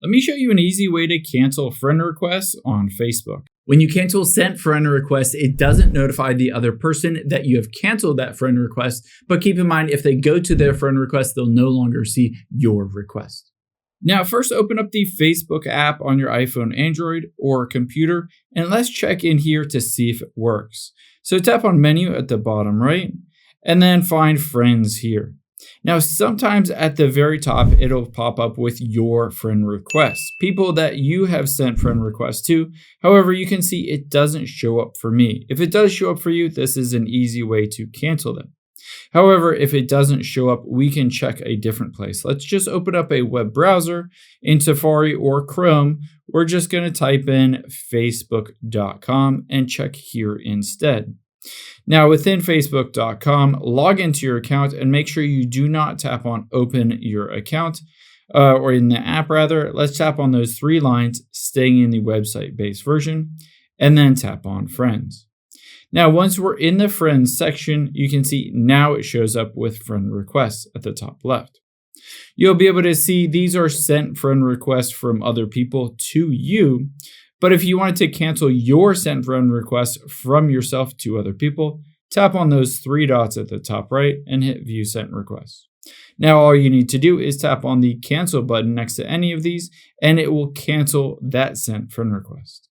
Let me show you an easy way to cancel friend requests on Facebook. When you cancel sent friend requests, it doesn't notify the other person that you have canceled that friend request, but keep in mind if they go to their friend request, they'll no longer see your request. Now, first open up the Facebook app on your iPhone, Android, or computer, and let's check in here to see if it works. So tap on menu at the bottom right, and then find friends here. Now, sometimes at the very top, it'll pop up with your friend requests, people that you have sent friend requests to. However, you can see it doesn't show up for me. If it does show up for you, this is an easy way to cancel them. However, if it doesn't show up, we can check a different place. Let's just open up a web browser in Safari or Chrome. We're just going to type in facebook.com and check here instead. Now, within facebook.com, log into your account and make sure you do not tap on open your account or in the app rather. Let's tap on those three lines staying in the website-based version and then tap on friends. Now, once we're in the friends section, you can see now it shows up with friend requests at the top left. You'll be able to see these are sent friend requests from other people to you. But if you wanted to cancel your sent friend request from yourself to other people, tap on those three dots at the top right and hit view sent requests. Now all you need to do is tap on the cancel button next to any of these and it will cancel that sent friend request.